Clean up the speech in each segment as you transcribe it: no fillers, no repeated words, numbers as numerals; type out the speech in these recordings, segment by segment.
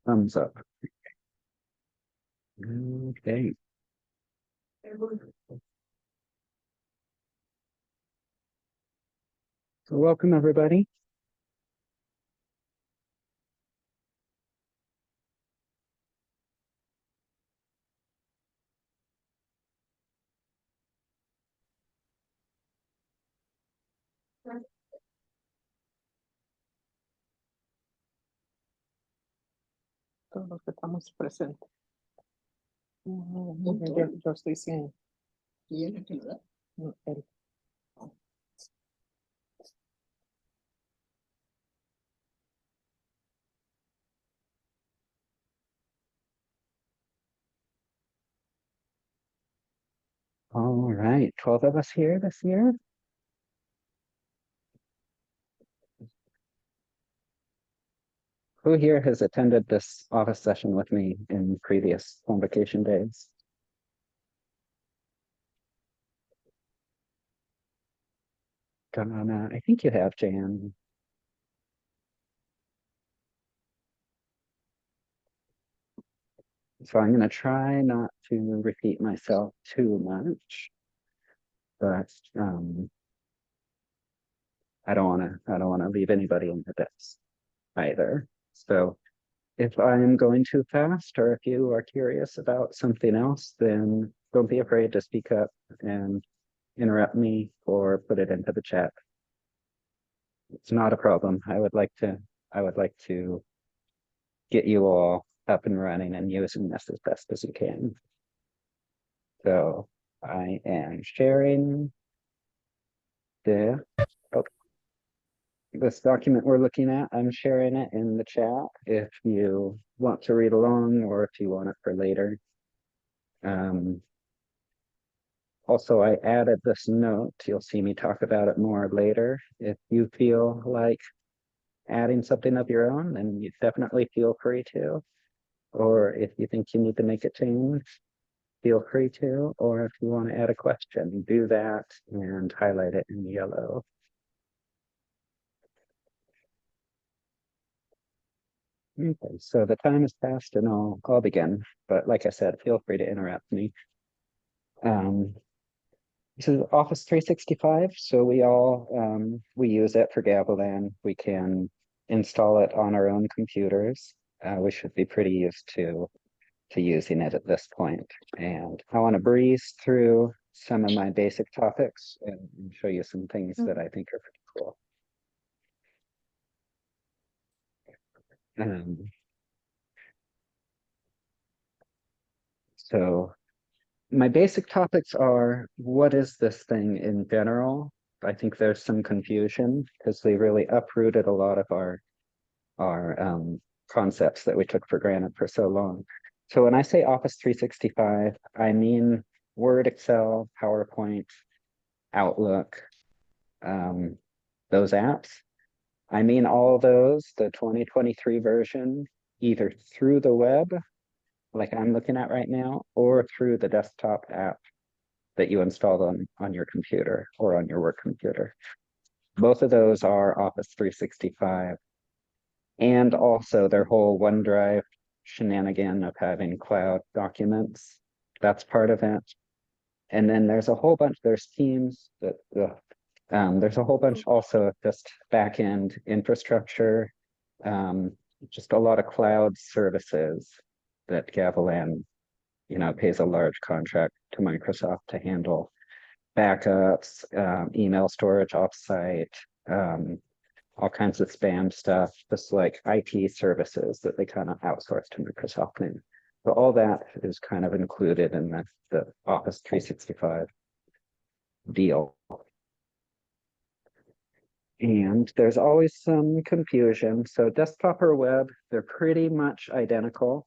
Thumbs up. Okay. So welcome everybody. Todos los que estamos presentes. Yo estoy sin. ¿Y él aquí, verdad? Él. All right, 12 of us here this year. Who here has attended this office session with me in previous convocation days? Donna, I think you have, Jan. So I'm going to try not to repeat myself too much, but I don't want to leave anybody in the depths either. So if I'm going too fast or if you are curious about something else, then don't be afraid to speak up and interrupt me or put it into the chat. It's not a problem. I would like to get you all up and running and using this as best as you can. So I am sharing the this document we're looking at. I'm sharing it in the chat if you want to read along or if you want it for later. Also, I added this note. You'll see me talk about it more later. If you feel like adding something of your own, then you definitely feel free to. Or if you think you need to make a change, feel free to. Or if you want to add a question, do that and highlight it in yellow. Okay, so the time has passed and I'll begin. But like I said, feel free to interrupt me. This is Office 365, so we use it for Gavilan. We can install it on our own computers. We should be pretty used to using it at this point. And I want to breeze through some of my basic topics and show you some things that I think are pretty cool. So my basic topics are, what is this thing in general? I think there's some confusion because we really uprooted a lot of our concepts that we took for granted for so long. So when I say Office 365, I mean Word, Excel, PowerPoint, Outlook, those apps. I mean all those, the 2023 version, either through the web, like I'm looking at right now, or through the desktop app that you installed on your computer or on your work computer. Both of those are Office 365. And also their whole OneDrive shenanigan of having cloud documents. That's part of it. And then there's a whole bunch, there's Teams, there's a whole bunch also of just backend infrastructure, just a lot of cloud services that Gavilan, pays a large contract to Microsoft to handle backups, email storage offsite, all kinds of spam stuff, just like IT services that they kind of outsource to Microsoft. So all that is kind of included in the Office 365 deal. And there's always some confusion. So desktop or web, they're pretty much identical.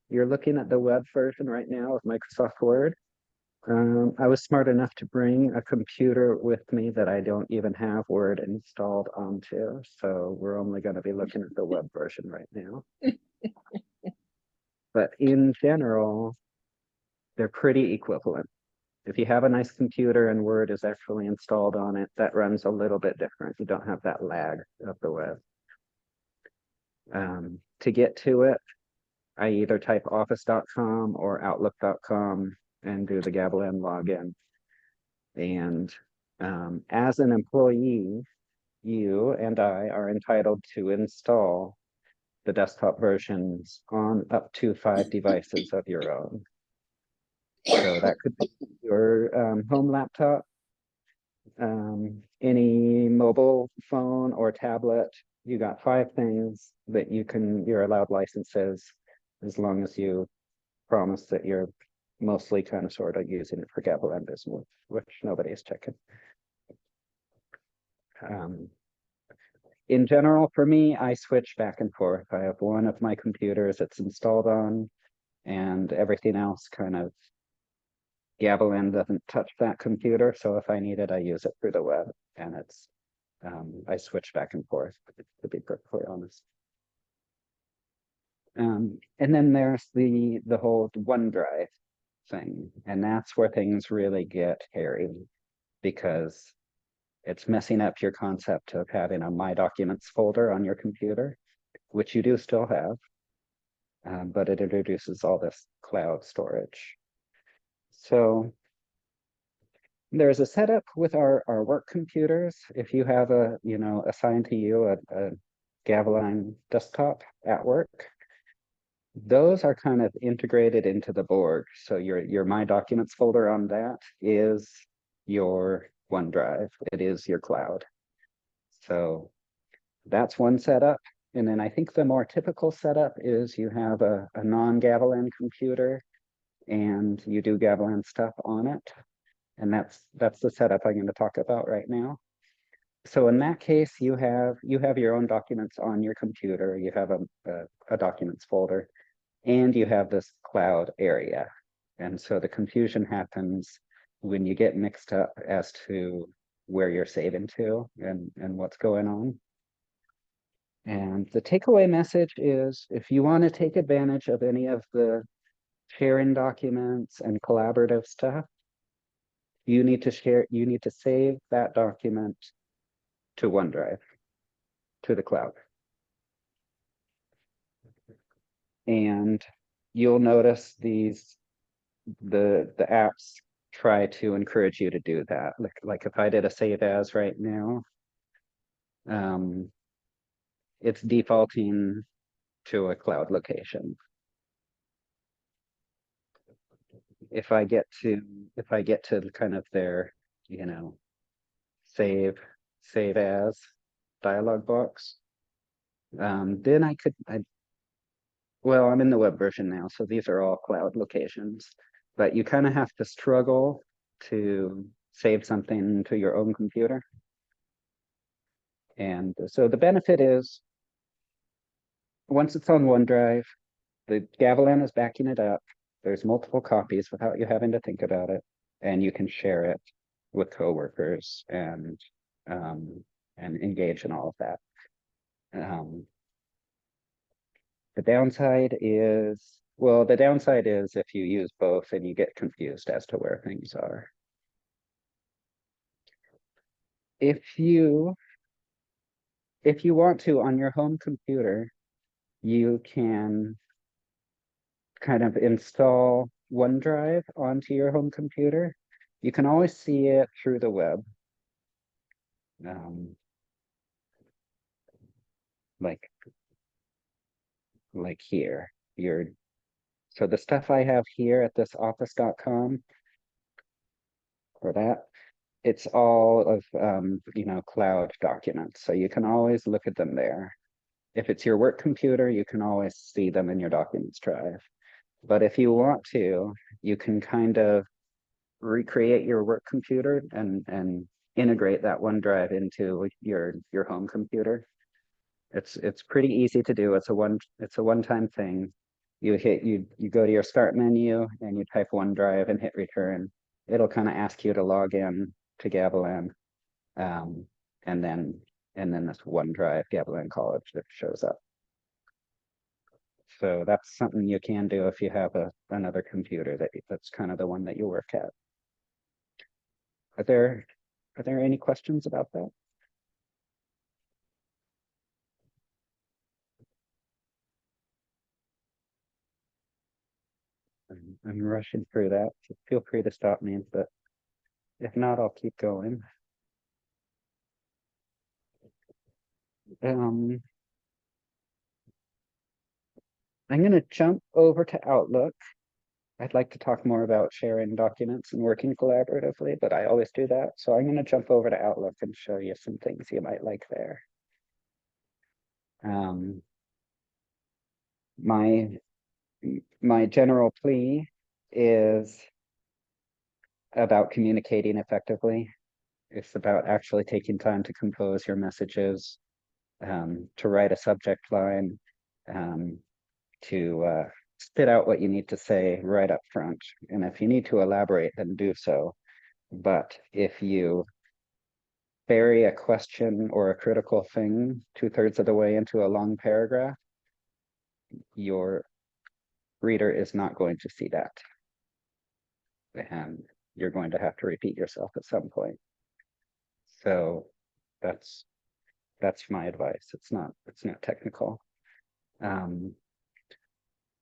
You're looking at the web version right now of Microsoft Word. I was smart enough to bring a computer with me that I don't even have Word installed onto. So we're only going to be looking at the web version right now. But in general, they're pretty equivalent. If you have a nice computer and Word is actually installed on it, that runs a little bit different. You don't have that lag of the web. To get to it, I either type office.com or outlook.com and do the Gavilan login. And as an employee, you and I are entitled to install the desktop versions on up to 5 devices of your own. So that could be your home laptop, any mobile phone or tablet. You got 5 things that you're allowed licenses as long as you promise that you're mostly kind of sort of using it for Gavilan business, which nobody is checking. In general, for me, I switch back and forth. I have one of my computers it's installed on, and everything else kind of Gavilan doesn't touch that computer. So if I need it, I use it through the web, and I switch back and forth, to be perfectly honest. And then there's the whole OneDrive thing, and that's where things really get hairy because it's messing up your concept of having a My Documents folder on your computer, which you do still have, but it introduces all this cloud storage. So there's a setup with our work computers. If you have assigned to you a Gavilan desktop at work, those are kind of integrated into the board. So your My Documents folder on that is your OneDrive. It is your cloud. So that's one setup. And then I think the more typical setup is you have a non-Gavilan computer and you do Gavilan stuff on it. And that's the setup I'm going to talk about right now. So in that case, you have your own documents on your computer. You have a documents folder, and you have this cloud area. And so the confusion happens when you get mixed up as to where you're saving to and what's going on. And the takeaway message is if you want to take advantage of any of the sharing documents and collaborative stuff, you need to save that document to OneDrive, to the cloud. And you'll notice the apps try to encourage you to do that. Like if I did a save as right now, it's defaulting to a cloud location. If I get to kind of their, save as dialog box, then well, I'm in the web version now, so these are all cloud locations, but you kind of have to struggle to save something to your own computer. And so the benefit is once it's on OneDrive, the Gavilan is backing it up. There's multiple copies without you having to think about it, and you can share it with coworkers and engage in all of that. The downside is, if you use both and you get confused as to where things are. If you want to, on your home computer, you can kind of install OneDrive onto your home computer. You can always see it through the web. Like here, so the stuff I have here at this office.com for that, it's all of, cloud documents. So you can always look at them there. If it's your work computer, you can always see them in your documents drive. But if you want to, you can kind of recreate your work computer and integrate that OneDrive into your home computer. It's pretty easy to do. It's a one-time thing. You go to your start menu and you type OneDrive and hit return. It'll kind of ask you to log in to Gavilan, and then this OneDrive Gavilan College that shows up. So that's something you can do if you have another computer that's kind of the one that you work at. Are there any questions about that? I'm rushing through that, so feel free to stop me, but if not, I'll keep going. Um, I'm gonna jump over to Outlook. I'd like to talk more about sharing documents and working collaboratively, but I always do that. So I'm gonna jump over to Outlook and show you some things you might like there. Um, my my general plea is about communicating effectively. It's about actually taking time to compose your messages, to write a subject line, um, to spit out what you need to say right up front. And if you need to elaborate, then do so. But if you bury a question or a critical thing 2/3 of the way into a long paragraph, your reader is not going to see that. And you're going to have to repeat yourself at some point. So that's my advice. It's not technical. Um,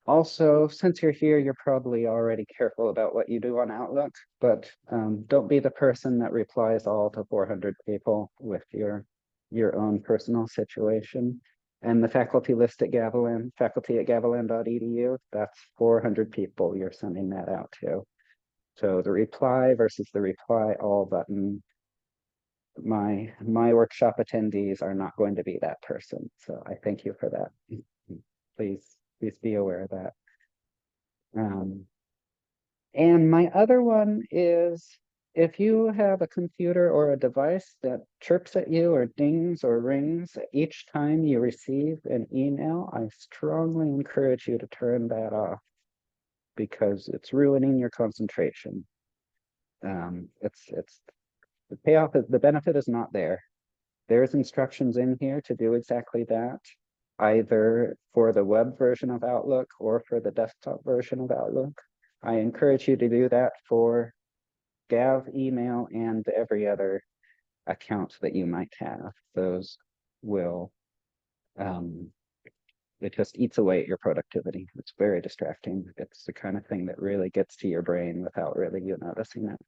Also, since you're here, you're probably already careful about what you do on Outlook, but don't be the person that replies all to 400 people with your own personal situation. And the faculty list at Gavilan, faculty@gavilan.edu, that's 400 people you're sending that out to. So the reply versus the reply all button, my workshop attendees are not going to be that person. So I thank you for that. Please be aware of that. And my other one is if you have a computer or a device that chirps at you or dings or rings each time you receive an email, I strongly encourage you to turn that off because it's ruining your concentration. It's the payoff is the benefit is not there. There's instructions in here to do exactly that, either for the web version of Outlook or for the desktop version of Outlook. I encourage you to do that for Gav, email, and every other account that you might have. Those will, it just eats away at your productivity. It's very distracting. It's the kind of thing that really gets to your brain without really you noticing it.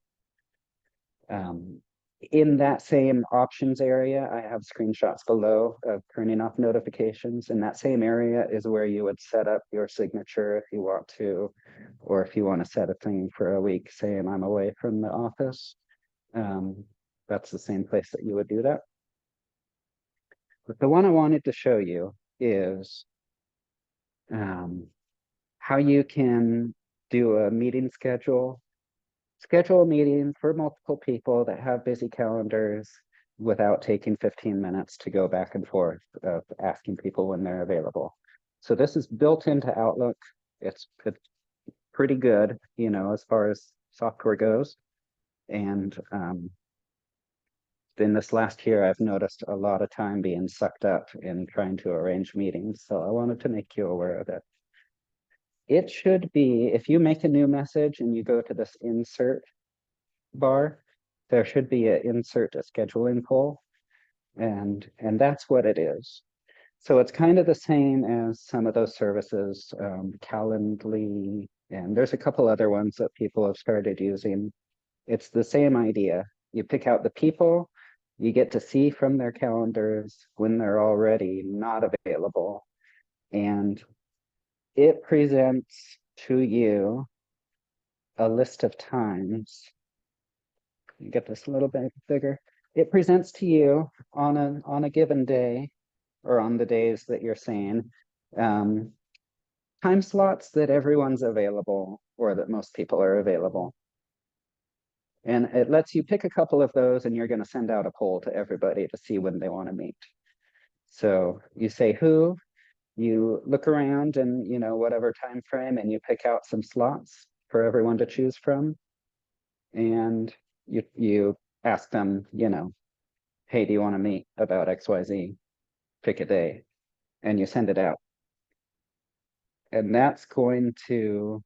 In that same options area, I have screenshots below of turning off notifications. In that same area is where you would set up your signature if you want to, or if you want to set a thing for a week saying I'm away from the office. That's the same place that you would do that. But the one I wanted to show you is how you can do a meeting schedule a meeting for multiple people that have busy calendars without taking 15 minutes to go back and forth of asking people when they're available. So this is built into Outlook. It's pretty good, you know, as far as software goes. And in this last year, I've noticed a lot of time being sucked up in trying to arrange meetings. So I wanted to make you aware of it. It should be, if you make a new message and you go to this insert bar, there should be an insert a scheduling poll, and that's what it is. So it's kind of the same as some of those services, Calendly, and there's a couple other ones that people have started using. It's the same idea. You pick out the people, you get to see from their calendars when they're already not available, and it presents to you a list of times. Get this a little bit bigger. It presents to you on a given day, or on the days that you're saying, time slots that everyone's available or that most people are available. And it lets you pick a couple of those, and you're going to send out a poll to everybody to see when they want to meet. So you say who, you look around and, you know, whatever time frame, and you pick out some slots for everyone to choose from. And you ask them, you know, hey, do you want to meet about XYZ? Pick a day, and you send it out. And that's going to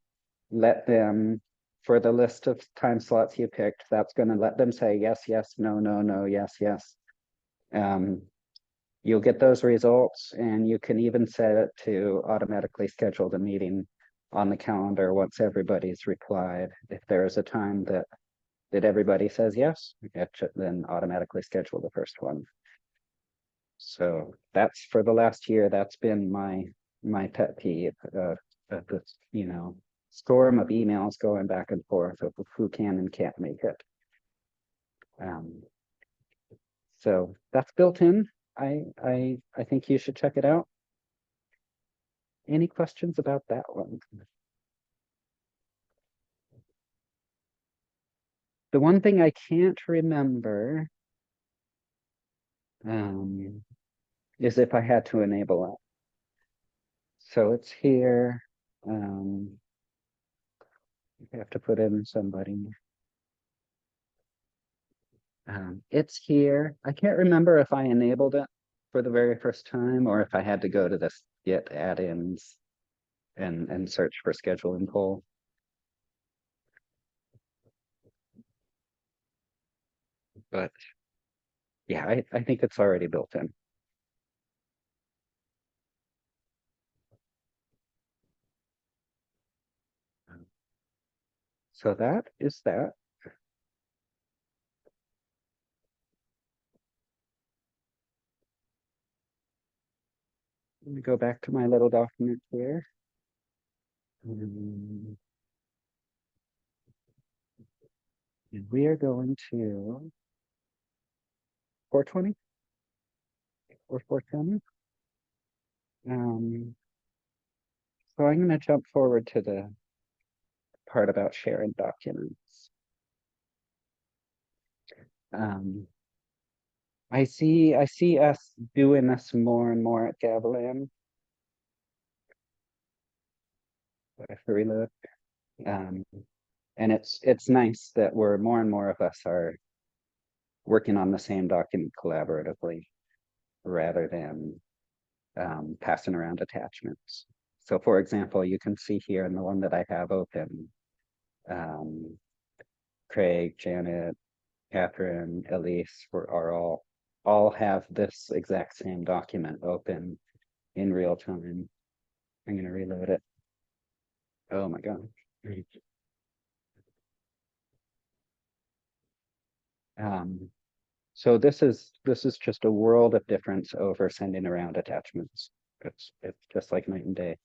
let them, for the list of time slots you picked, that's going to let them say yes, yes, no, no, no, yes, yes. You'll get those results, and you can even set it to automatically schedule the meeting on the calendar once everybody's replied. If there is a time that everybody says yes, it should then automatically schedule the first one. So that's for the last year, that's been my pet peeve of this, storm of emails going back and forth of who can and can't make it. So that's built in. I think you should check it out. Any questions about that one? The one thing I can't remember is if I had to enable it. So it's here. I have to put in somebody. It's here. I can't remember if I enabled it for the very first time or if I had to go to this get add-ins and search for schedule and poll. But yeah, I think it's already built in. So that is that. Let me go back to my little document here. And we are going to 420 or 410. So I'm going to jump forward to the part about sharing documents. I see us doing this more and more at Gavilan. If we look, and it's nice that we're more and more of us are working on the same document collaboratively rather than passing around attachments. So for example, you can see here in the one that I have open, Craig, Janet, Catherine, Elise are all have this exact same document open in real time. I'm going to reload it. Oh my God. So this is just a world of difference over sending around attachments. It's just like night and day.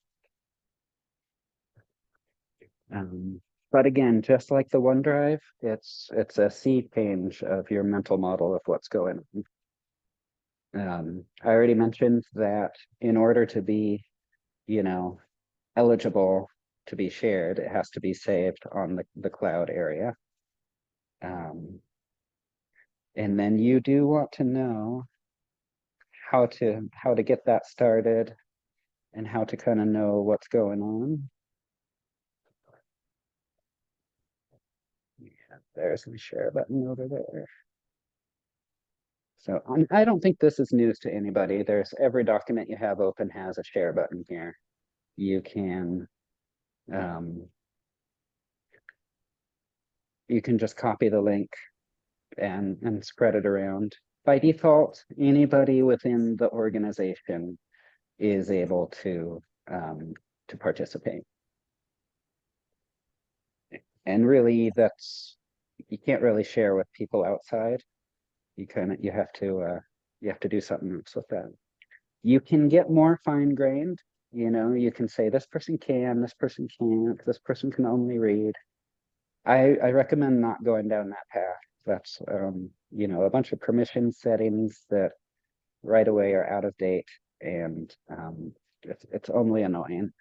But again, just like the OneDrive, it's a sea change of your mental model of what's going on. I already mentioned that in order to be, eligible to be shared, it has to be saved on the cloud area. And then you do want to know how to get that started and how to kind of know what's going on. Yeah, there's the share button over there. So I don't think this is news to anybody. There's every document you have open has a share button here. You can just copy the link and spread it around. By default, anybody within the organization is able to participate. And really, you can't really share with people outside. You have to do something else with that. You can get more fine-grained. You can say this person can, this person can't, this person can only read. I recommend not going down that path. That's a bunch of permission settings that right away are out of date, and it's only annoying.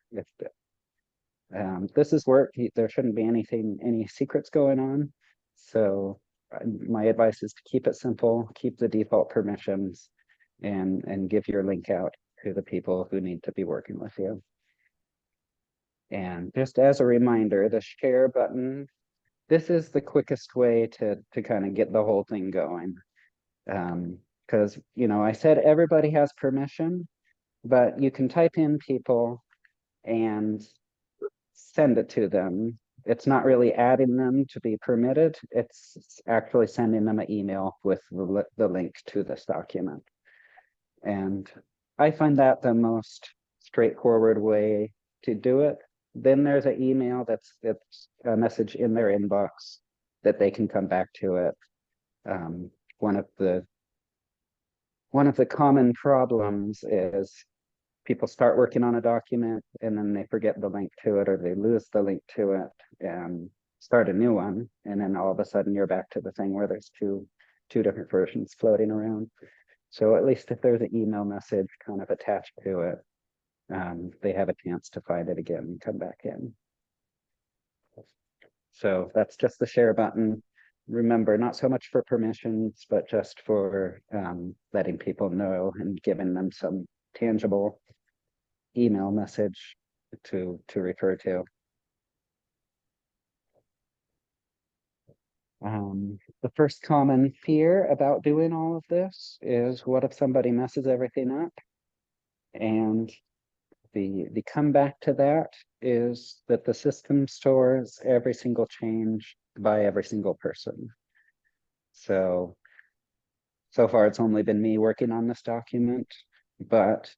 This is work. There shouldn't be any secrets going on. So my advice is to keep it simple, keep the default permissions, and give your link out to the people who need to be working with you. And just as a reminder, the share button, this is the quickest way to kind of get the whole thing going. Because, I said everybody has permission, but you can type in people and send it to them. It's not really adding them to be permitted. It's actually sending them an email with the link to this document. And I find that the most straightforward way to do it. then there's an email that's a message in their inbox that they can come back to it. Um, one of the common problems is people start working on a document and then they forget the link to it, or they lose the link to it and start a new one, and then all of a sudden you're back to the thing where there's two different versions floating around. So at least if there's an email message kind of attached to it, they have a chance to find it again and come back in. So that's just the share button. Remember, not so much for permissions, but just for letting people know and giving them some tangible email message to refer to. The first common fear about doing all of this is, what if somebody messes everything up? And the comeback to that is that the system stores every single change by every single person. So far it's only been me working on this document, but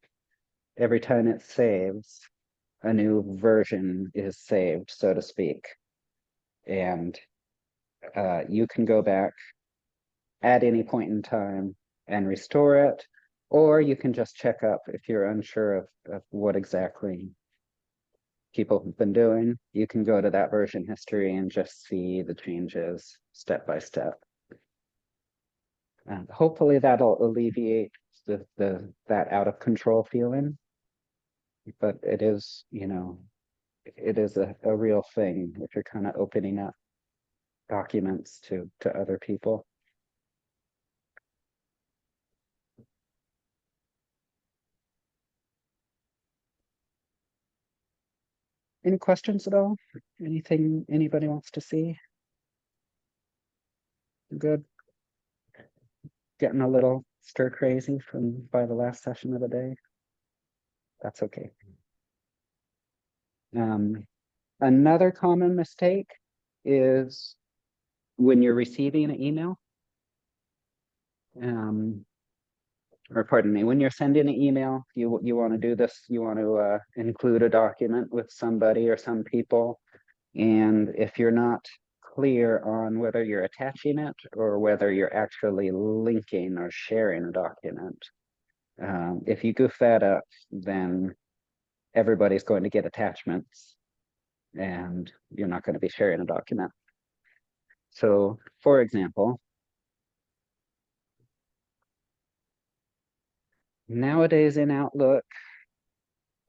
every time it saves, a new version is saved, so to speak. And you can go back at any point in time and restore it, or you can just check up if you're unsure of what exactly people have been doing. You can go to that version history and just see the changes step by step. And hopefully that'll alleviate that out of control feeling. But it is, it is a real thing if you're kind of opening up documents to other people. Any questions at all? Anything anybody wants to see? Good. Getting a little stir crazy by the last session of the day. That's okay. Another common mistake is when you're receiving an email, or pardon me, when you're sending an email, you want to do this, you want to include a document with somebody or some people. And if you're not clear on whether you're attaching it or whether you're actually linking or sharing a document, if you goof that up, then everybody's going to get attachments and you're not going to be sharing a document. So, for example, nowadays in Outlook,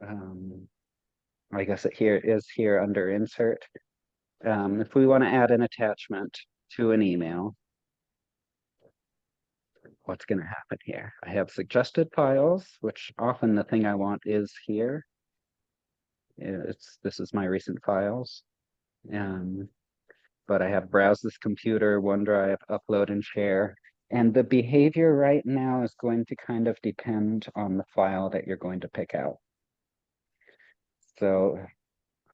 I guess it is here under insert. If we want to add an attachment to an email, what's going to happen here? I have suggested files, which often the thing I want is here. This is my recent files. But I have browse this computer, OneDrive, upload and share. And the behavior right now is going to kind of depend on the file that you're going to pick out. So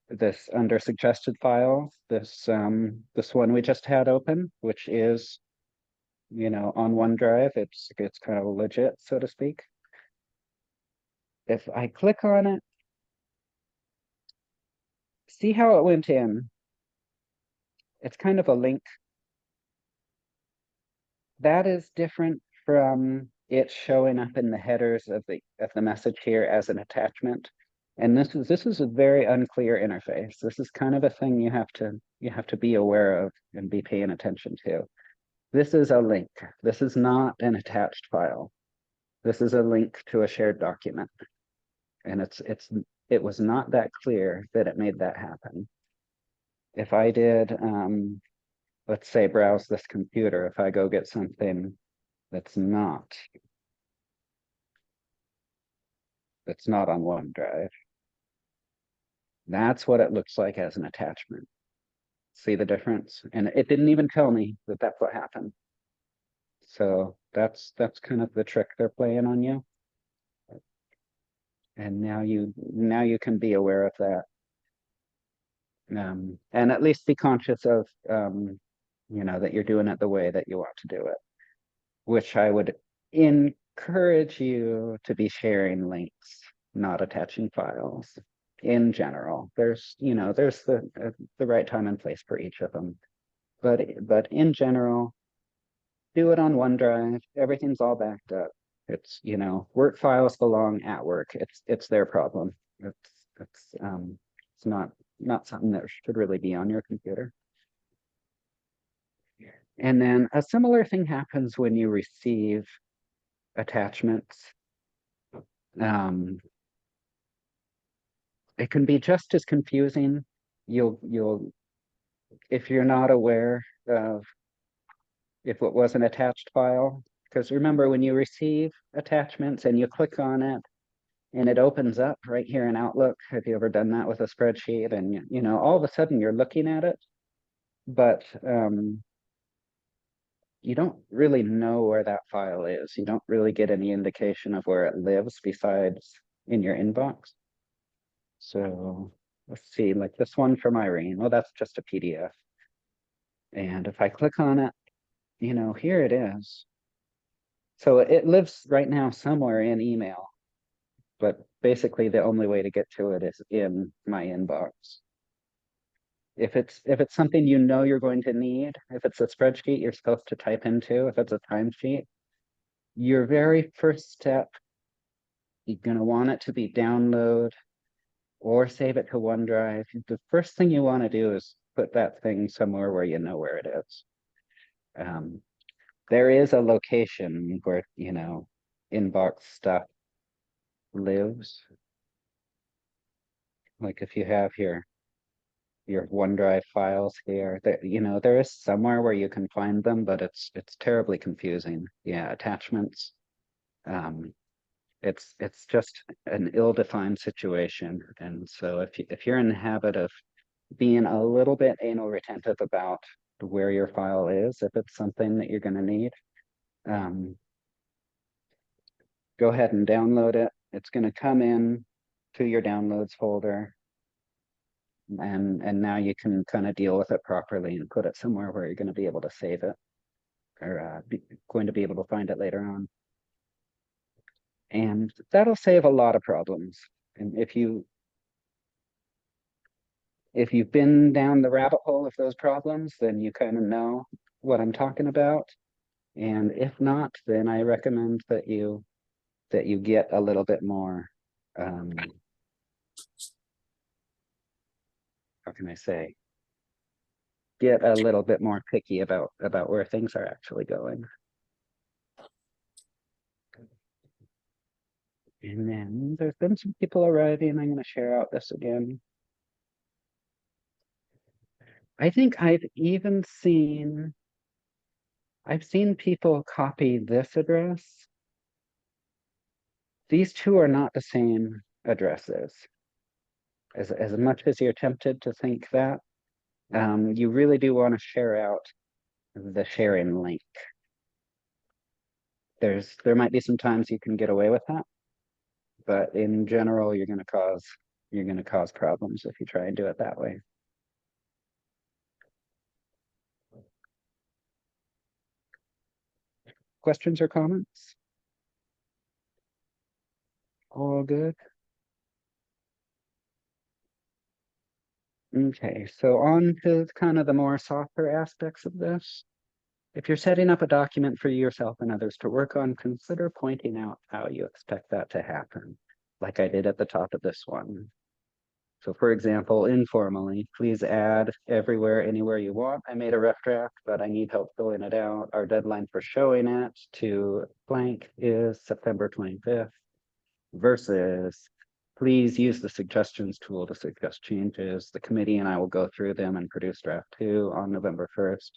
this under suggested files, this one we just had open, which is, on OneDrive, it's kind of legit, so to speak. If I click on it, see how it went in. It's kind of a link. That is different from it showing up in the headers of the message here as an attachment. And this is a very unclear interface. This is kind of a thing you have to be aware of and be paying attention to. This is a link. This is not an attached file. This is a link to a shared document. And it was not that clear that it made that happen. If I did, let's say, browse this computer, if I go get something that's not on OneDrive, that's what it looks like as an attachment. See the difference? And it didn't even tell me that that's what happened. So that's kind of the trick they're playing on you. And now you can be aware of that. And at least be conscious of, that you're doing it the way that you want to do it, which I would encourage you to be sharing links, not attaching files. in general. There's, there's the right time and place for each of them. But in general, do it on OneDrive. Everything's all backed up. It's, work files belong at work. It's their problem. It's not something that should really be on your computer. And then a similar thing happens when you receive attachments. It can be just as confusing. You'll if you're not aware of if it was an attached file, because remember when you receive attachments and you click on it and it opens up right here in Outlook. Have you ever done that with a spreadsheet? And all of a sudden you're looking at it, but you don't really know where that file is. You don't really get any indication of where it lives besides in your inbox. So let's see, like this one from Irene. Well, that's just a PDF. And if I click on it, here it is. So it lives right now somewhere in email, but basically the only way to get to it is in my inbox. If it's something you're going to need, if it's a spreadsheet you're supposed to type into, if it's a timesheet, your very first step, you're going to want it to be download or save it to OneDrive. The first thing you want to do is put that thing somewhere where you know where it is. There is a location where, inbox stuff lives. Like if you have your OneDrive files here, there is somewhere where you can find them, but it's terribly confusing. Yeah, attachments. It's just an ill-defined situation. And so if you're in the habit of being a little bit anal retentive about where your file is, if it's something that you're going to need, go ahead and download it. It's going to come in to your downloads folder. And now you can kind of deal with it properly and put it somewhere where you're going to be able to save it or going to be able to find it later on. And that'll save a lot of problems. And if you've been down the rabbit hole of those problems, then you kind of know what I'm talking about. And if not, then I recommend that you get a little bit more, how can I say, get a little bit more picky about where things are actually going. And then there's been some people arriving. I'm going to share out this again. I think I've seen people copy this address. These two are not the same addresses. As much as you're tempted to think that, you really do want to share out the sharing link. There might be some times you can get away with that, but in general, you're going to cause problems if you try and do it that way. Questions or comments? All good. Okay, so on to kind of the more softer aspects of this. If you're setting up a document for yourself and others to work on, consider pointing out how you expect that to happen, like I did at the top of this one. So for example, informally, please add everywhere, anywhere you want. I made a rough draft, but I need help filling it out. Our deadline for showing it to blank is September 25th versus please use the suggestions tool to suggest changes. The committee and I will go through them and produce draft 2 on November 1st.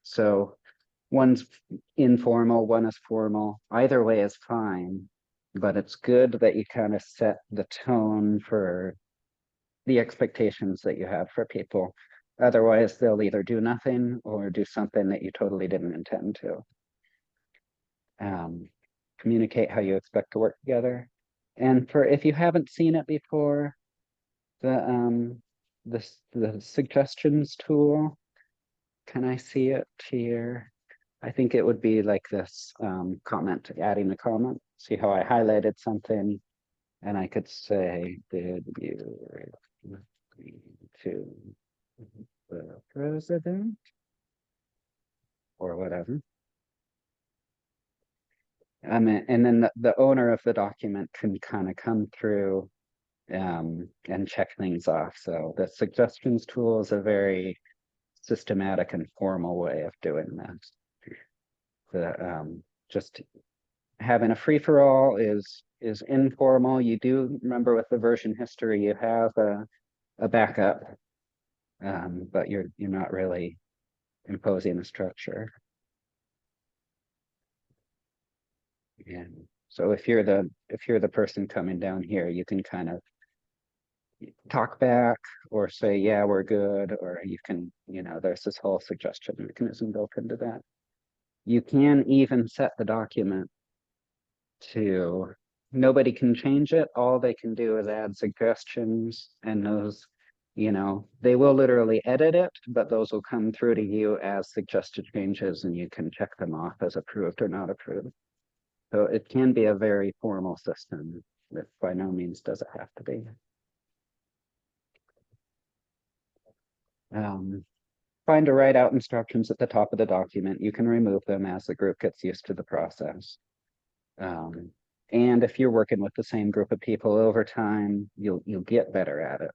So one's informal, one is formal. Either way is fine, but it's good that you kind of set the tone for the expectations that you have for people. Otherwise, they'll either do nothing or do something that you totally didn't intend to. Communicate how you expect to work together. And for if you haven't seen it before, the suggestions tool, can I see it here? I think it would be like this comment, adding a comment. See how I highlighted something And I could say, did you agree to the president? Or whatever. And then the owner of the document can kind of come through and check things off. So the suggestions tool is a very systematic and formal way of doing this. Just having a free for all is informal. You do remember with the version history, you have a backup, but you're not really imposing a structure. And so if you're the person coming down here, you can kind of talk back or say, yeah, we're good, or you can, there's this whole suggestion mechanism built into that. You can even set the document to nobody can change it. All they can do is add suggestions, and those, they will literally edit it, but those will come through to you as suggested changes, and you can check them off as approved or not approved. So it can be a very formal system, but by no means does it have to be. Find to write out instructions at the top of the document. You can remove them as the group gets used to the process. And if you're working with the same group of people over time, you'll get better at it.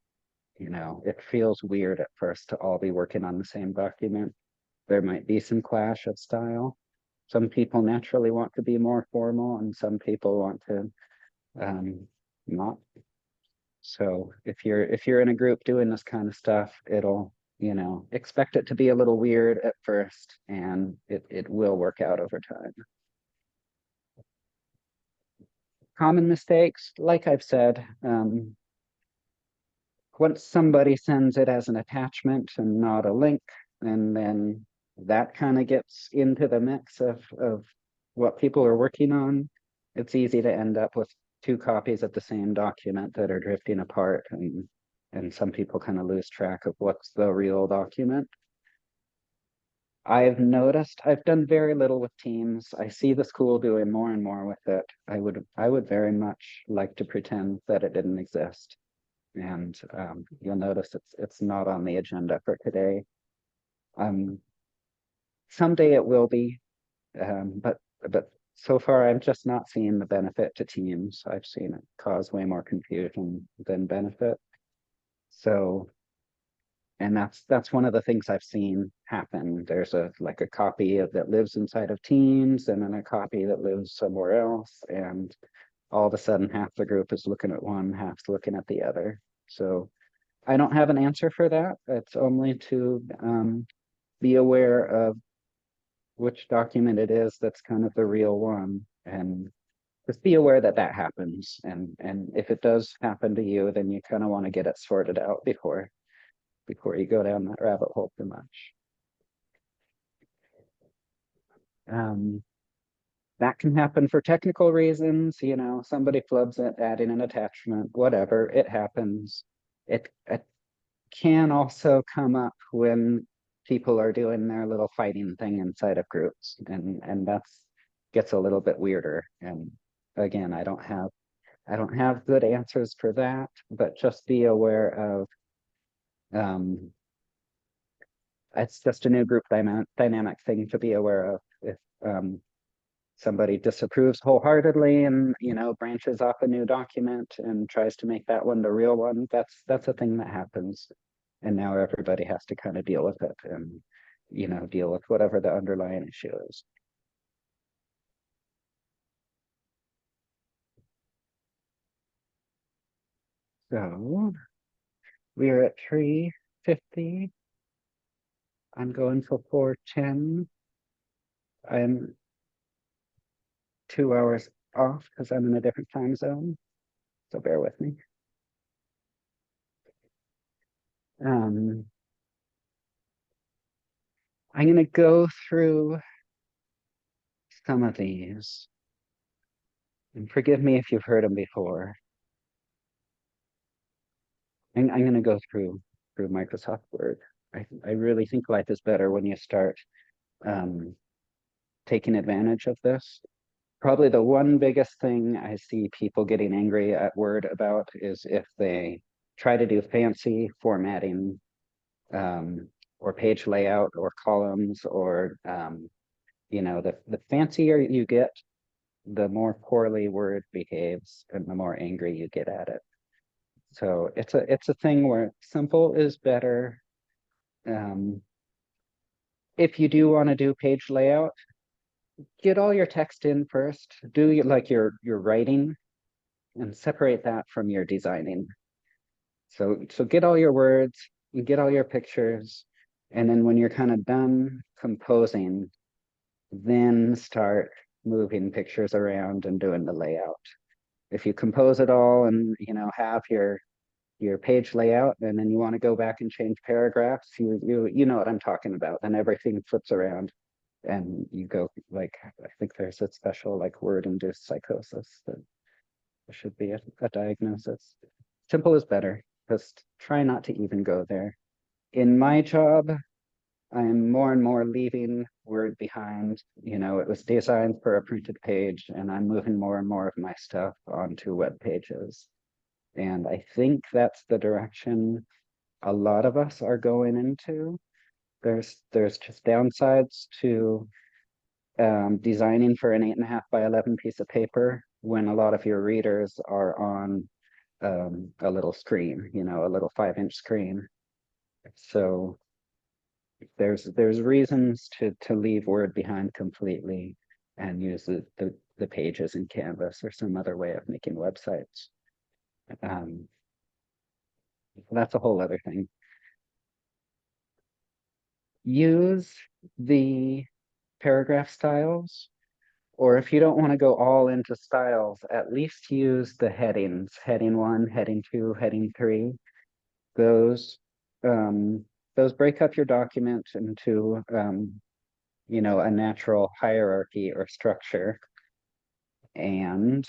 It feels weird at first to all be working on the same document. There might be some clash of style. Some people naturally want to be more formal, and some people want to not. So if you're in a group doing this kind of stuff, it'll, expect it to be a little weird at first, and it will work out over time. Common mistakes, like I've said, once somebody sends it as an attachment and not a link, and then that kind of gets into the mix of what people are working on, it's easy to end up with two copies of the same document that are drifting apart, and some people kind of lose track of what's the real document. I've noticed I've done very little with Teams. I see the school doing more and more with it. I would very much like to pretend that it didn't exist. And you'll notice it's not on the agenda for today. Someday it will be, but so far I'm just not seeing the benefit to Teams. I've seen it cause way more confusion than benefit. So, and that's one of the things I've seen happen. There's a copy that lives inside of Teams, and then a copy that lives somewhere else, and all of a sudden half the group is looking at one, half's looking at the other. So I don't have an answer for that. It's only to be aware of which document it is that's kind of the real one, and just be aware that that happens. And if it does happen to you, then you kind of want to get it sorted out before you go down that rabbit hole too much. That can happen for technical reasons, somebody flubs it, adding an attachment, whatever, it happens. It can also come up when people are doing their little fighting thing inside of groups, and that's gets a little bit weirder. And again, I don't have good answers for that, but just be aware of it's just a new group dynamic thing to be aware of. If somebody disapproves wholeheartedly and branches off a new document and tries to make that one the real one, that's a thing that happens, and now everybody has to kind of deal with it and deal with whatever the underlying issue is. So we're at 3:50. I'm going for 4:10. I'm 2 hours off because I'm in a different time zone, so bear with me. I'm going to go through some of these, and forgive me if you've heard them before. I'm going to go through Microsoft Word. I really think life is better when you start taking advantage of this. Probably the one biggest thing I see people getting angry at Word about is if they try to do fancy formatting, or page layout or columns, or the fancier you get, the more poorly Word behaves and the more angry you get at it. So it's a thing where simple is better. If you do want to do page layout, get all your text in first. Do your writing and separate that from your designing. So get all your words, you get all your pictures, and then when you're kind of done composing, then start moving pictures around and doing the layout. If you compose it all and have your page layout, and then you want to go back and change paragraphs, you know what I'm talking about. Then everything flips around and you go like, I think there's a special like word-induced psychosis that should be a diagnosis. Simple is better. Just try not to even go there. In my job, I'm more and more leaving Word behind. It was designed for a printed page, and I'm moving more and more of my stuff onto web pages. And I think that's the direction a lot of us are going into. There's just downsides to designing for an 8.5 by 11 piece of paper when a lot of your readers are on a little screen, a little 5-inch screen. So there's reasons to leave Word behind completely and use the pages in Canvas or some other way of making websites. That's a whole other thing. Use the paragraph styles, or if you don't want to go all into styles, at least use the headings, heading 1, heading 2, heading 3. Those break up your document into a natural hierarchy or structure, and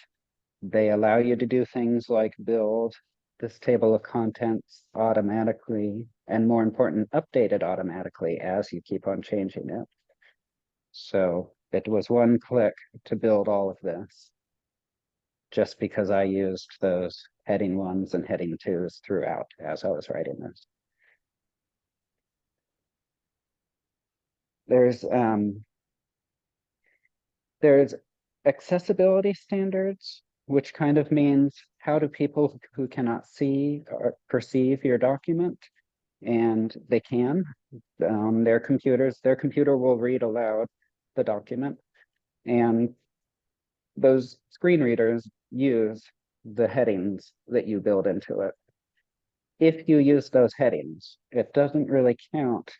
they allow you to do things like build this table of contents automatically, and more important, update it automatically as you keep on changing it. So it was one click to build all of this, just because I used those heading 1s and heading 2s throughout as I was writing this. There's accessibility standards, which kind of means how do people who cannot see or perceive your document, and they can, their computer will read aloud the document, and those screen readers use the headings that you build into it. If you use those headings, it doesn't really count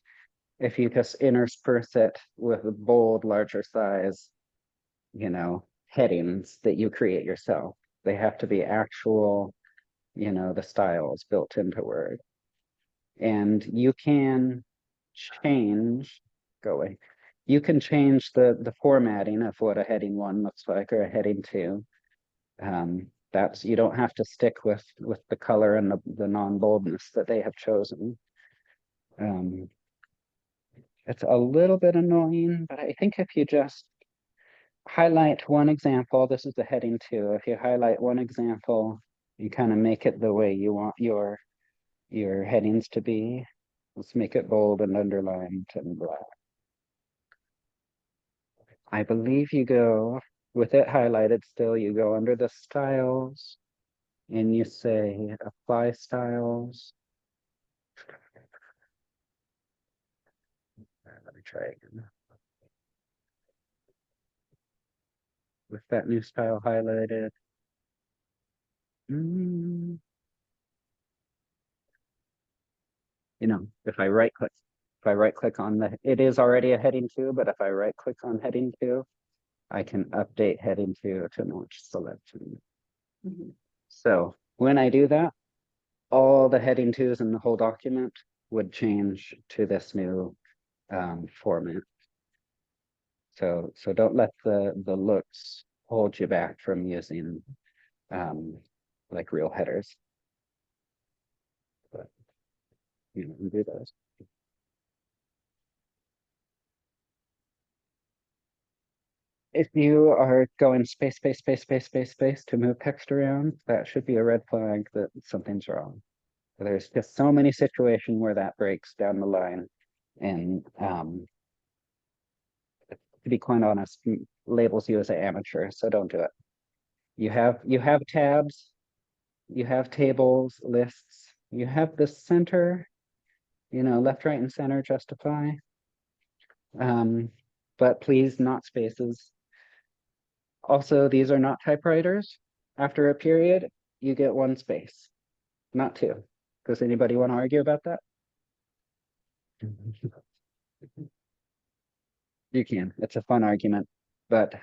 if you just intersperse it with bold, larger size, headings that you create yourself. They have to be actual, the styles built into Word. And you can change, go away. You can change the formatting of what a heading 1 looks like, or a heading 2. You don't have to stick with the color and the non-boldness that they have chosen. It's a little bit annoying, but I think if you just highlight one example, this is the heading 2. If you highlight one example, you kind of make it the way you want your headings to be. Let's make it bold and underlined and black. I believe you go, with it highlighted still, you go under the styles and you say apply styles. Let me try again. With that new style highlighted. If I right click on it is already a heading 2, but if I right click on heading 2, I can update heading 2 to notch selection. Mhm. So when I do that, all the heading 2s in the whole document would change to this new format. So don't let the looks hold you back from using like real headers. But you do those. if you are going space, space, space, space, space, space to move text around, that should be a red flag that something's wrong. There's just so many situations where that breaks down the line. And to be quite honest, labels you as an amateur, so don't do it. You have tabs, you have tables, lists, you have the center, left, right, and center justify. But please not spaces. Also, these are not typewriters. After a period, you get one space, not two. Does anybody want to argue about that? You can. It's a fun argument, but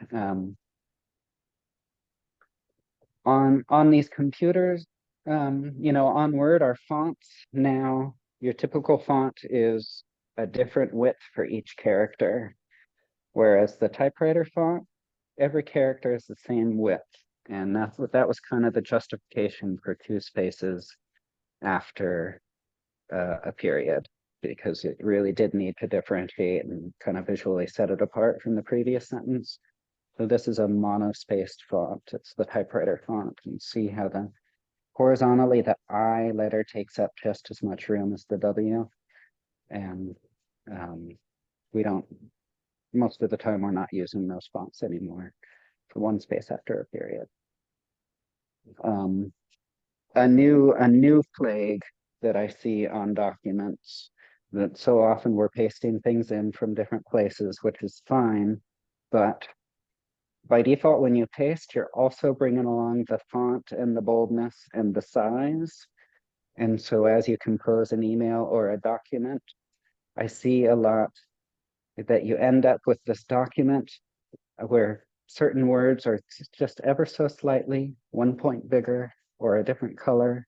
on these computers, on Word, our fonts now, your typical font is a different width for each character, whereas the typewriter font, every character is the same width. And that was kind of the justification for two spaces after a period, because it really did need to differentiate and kind of visually set it apart from the previous sentence. So this is a monospaced font. It's the typewriter font. You see how horizontally the I letter takes up just as much room as the W. And we don't, most of the time we're not using those fonts anymore for one space after a period. A new plague that I see on documents, that so often we're pasting things in from different places, which is fine, but by default, when you paste, you're also bringing along the font and the boldness and the size. And so as you compose an email or a document, I see a lot that you end up with this document where certain words are just ever so slightly 1 point bigger or a different color.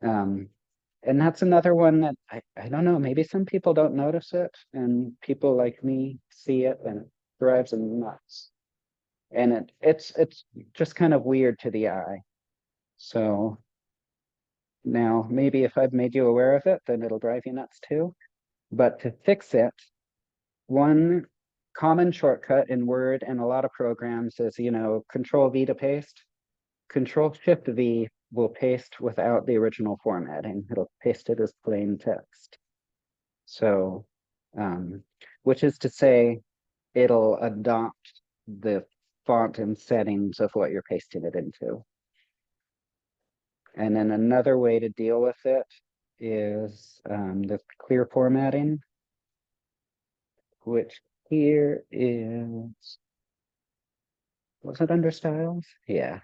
And that's another one that I don't know, maybe some people don't notice it, and people like me see it and it drives them nuts. And it's just kind of weird to the eye. So now maybe if I've made you aware of it, then it'll drive you nuts too. But to fix it, one common shortcut in Word and a lot of programs is, Control V to paste. Control Shift V will paste without the original formatting. It'll paste it as plain text. So, which is to say, it'll adopt the font and settings of what you're pasting it into. And then another way to deal with it is the clear formatting, which here is, was it under styles? Yeah.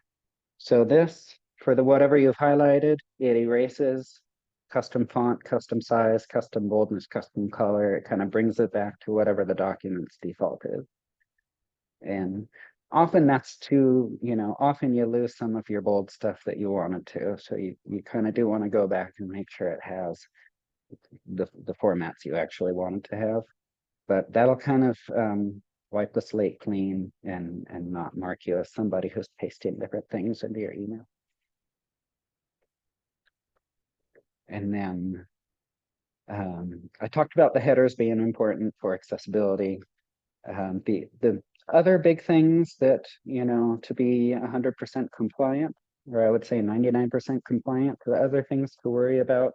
So this, for the whatever you've highlighted, it erases custom font, custom size, custom boldness, custom color. It kind of brings it back to whatever the document's default is. And often that's often you lose some of your bold stuff that you wanted to. So you kind of do want to go back and make sure it has the formats you actually wanted to have. But that'll kind of wipe the slate clean and not mark you as somebody who's pasting different things into your email. And then I talked about the headers being important for accessibility. The other big things that, to be 100% compliant, or I would say 99% compliant, the other things to worry about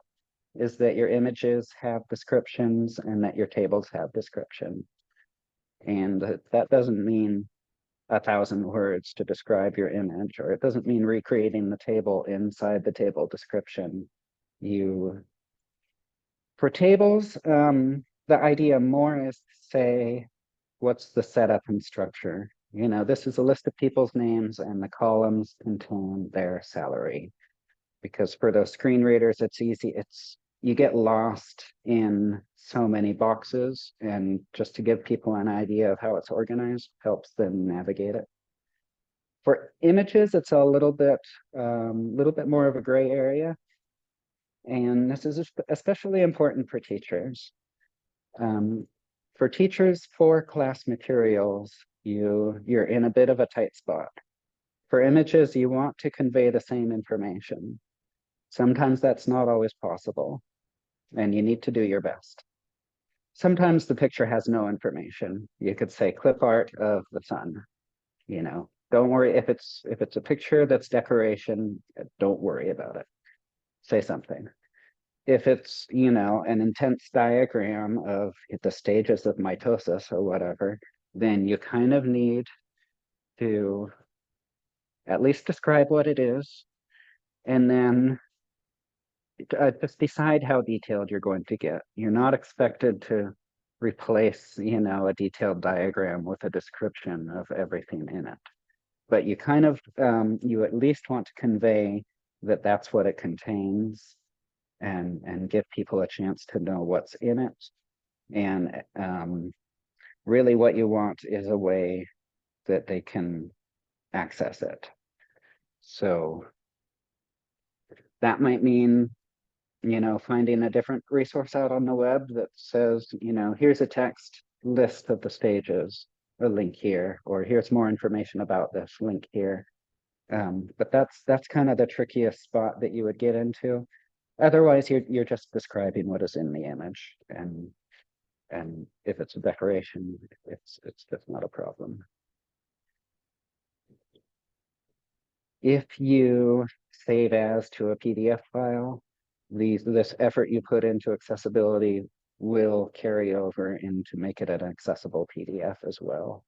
is that your images have descriptions and that your tables have description. And that doesn't mean 1,000 words to describe your image, or it doesn't mean recreating the table inside the table description. For tables, the idea more is to say, what's the setup and structure? This is a list of people's names and the columns contain their salary. Because for those screen readers, it's easy. You get lost in so many boxes, and just to give people an idea of how it's organized helps them navigate it. For images, it's a little bit more of a gray area. And this is especially important for teachers. For teachers, for class materials, you're in a bit of a tight spot. For images, you want to convey the same information. Sometimes that's not always possible, and you need to do your best. Sometimes the picture has no information. You could say clip art of the sun, You know, don't worry if it's a picture that's decoration, don't worry about it. Say something. If it's, you know, an intense diagram of the stages of mitosis or whatever, then you kind of need to at least describe what it is, and then just decide how detailed you're going to get. You're not expected to replace, you know, a detailed diagram with a description of everything in it. But you kind of, you at least want to convey that that's what it contains, and give people a chance to know what's in it. And really what you want is a way that they can access it. So that might mean, you know, finding a different resource out on the web that says, you know, here's a text list of the stages, a link here, or here's more information about this, link here. But that's kind of the trickiest spot that you would get into. Otherwise, you're just describing what is in the image, and if it's a decoration, it's just not a problem. If you save as to a PDF file, this effort you put into accessibility will carry over into make it an accessible PDF as well.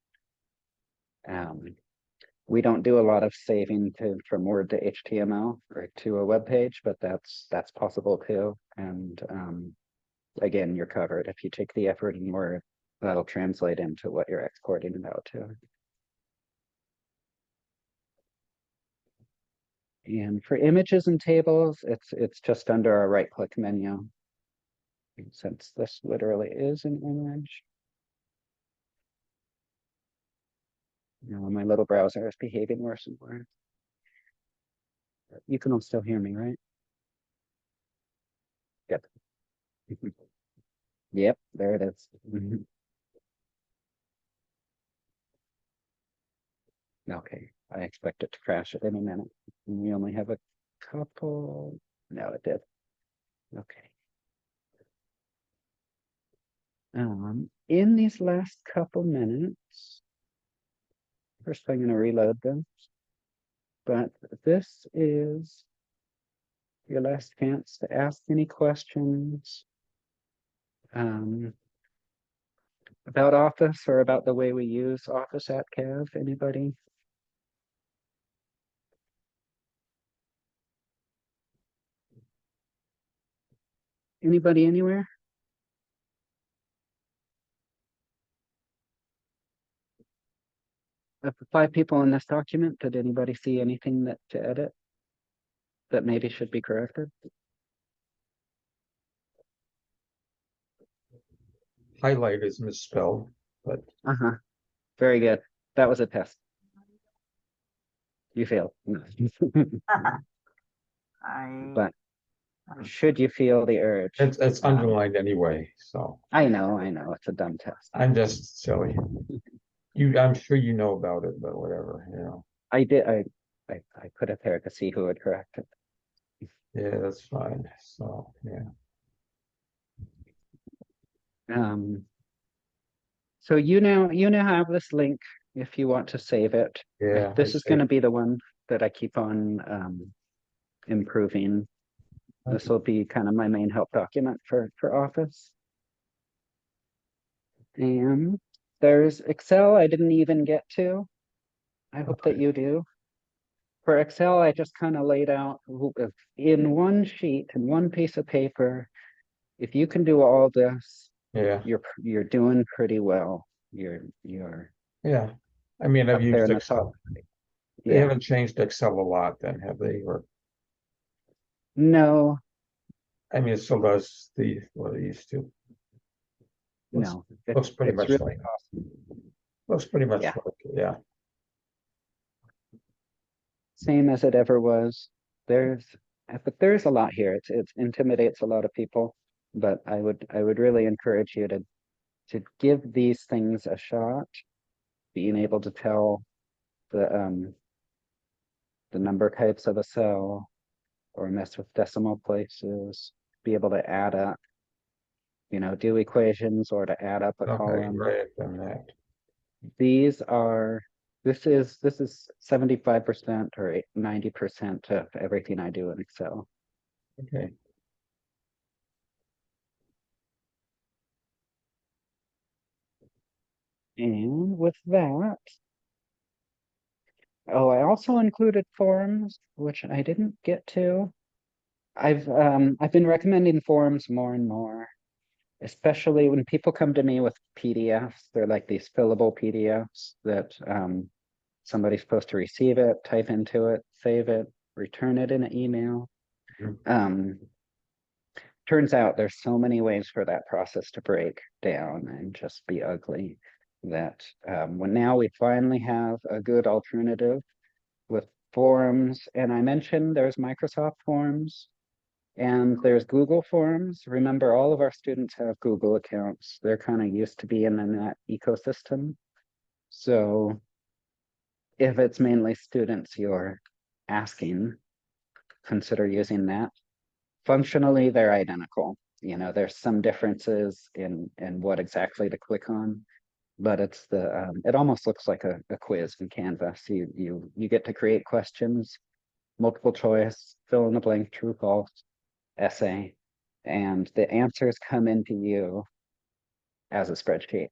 We don't do a lot of saving from Word to HTML or to a web page, but that's possible too. And again, you're covered. If you take the effort in Word, that'll translate into what you're exporting it out to. And for images and tables, it's just under our right-click menu. Since this literally is an image. You know, my little browser is behaving worse and worse. You can all still hear me, right? Yep. Yep, there it is. Okay, I expect it to crash at any minute. We only have a couple. No, it did. Okay. In these last couple minutes, first I'm going to reload them. But this is your last chance to ask any questions about Office or about the way we use Office at CAV. Anybody? Anybody anywhere? Of the 5 people in this document, did anybody see anything that to edit that maybe should be corrected? Highlight is misspelled, but Uh-huh. Very good. That was a test. You failed. But should you feel the urge? it's underlined anyway, so I know, it's a dumb test. I'm just silly. I'm sure you know about it, but whatever, you know. I did, I put it there to see who would correct it. Yeah, that's fine. So, yeah. So you now have this link if you want to save it. Yeah. This is going to be the one that I keep on improving. This will be kind of my main help document for Office. And there's Excel I didn't even get to. I hope that you do. For Excel, I just kind of laid out in one sheet, in one piece of paper. If you can do all this, Yeah. you're doing pretty well. You're Yeah. I mean, I've up there used in the Excel. top. They Yeah. haven't changed Excel a lot then, have they? Or No, I mean, it still does what it used to. no. Looks pretty It's much really like awesome. looks pretty much Yeah. like, yeah. Same as it ever was. But there's a lot here. It intimidates a lot of people, but I would really encourage you to give these things a shot. Being able to tell the number types of a cell, or mess with decimal places, be able to add up, you know, do equations or to add up a Okay, column. right, done that. These are This is 75% or 90% of everything I do in Excel. Okay. And with that, oh, I also included forms, which I didn't get to. I've been recommending forms more and more, especially when people come to me with PDFs. They're like these fillable PDFs that somebody's supposed to receive it, type into it, save it, return it in an email. Mhm. Turns out there's so many ways for that process to break down and just be ugly that when now we finally have a good alternative with forms. And I mentioned there's Microsoft Forms and there's Google Forms. Remember, all of our students have Google accounts. They're kind of used to being in that ecosystem. So if it's mainly students you're asking, consider using that. Functionally, they're identical. You know, there's some differences in what exactly to click on, but it's the it almost looks like a quiz in Canvas. You get to create questions, multiple choice, fill in the blank, true, false, essay, and the answers come into you as a spreadsheet.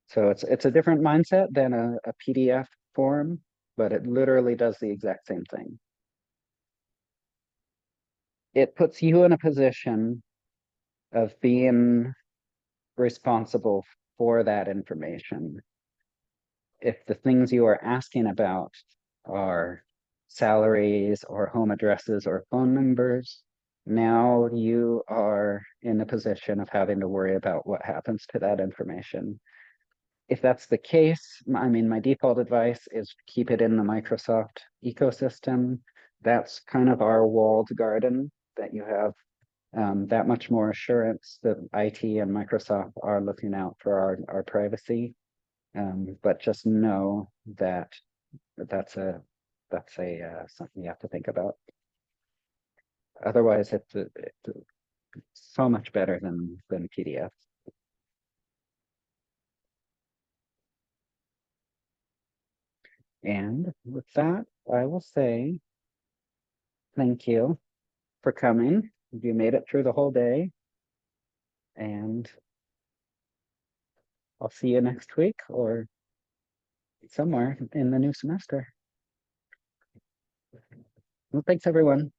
So it's a different mindset than a PDF form, but it literally does the exact same thing. It puts you in a position of being responsible for that information. If the things you are asking about are salaries or home addresses or phone numbers, now you are in a position of having to worry about what happens to that information. If that's the case, I mean, my default advice is keep it in the Microsoft ecosystem. That's kind of our walled garden that you have that much more assurance that IT and Microsoft are looking out for our privacy. But just know that that's something you have to think about. Otherwise, it's so much better than PDF. And with that, I will say thank you for coming. You made it through the whole day, and I'll see you next week or somewhere in the new semester. Well, thanks, everyone.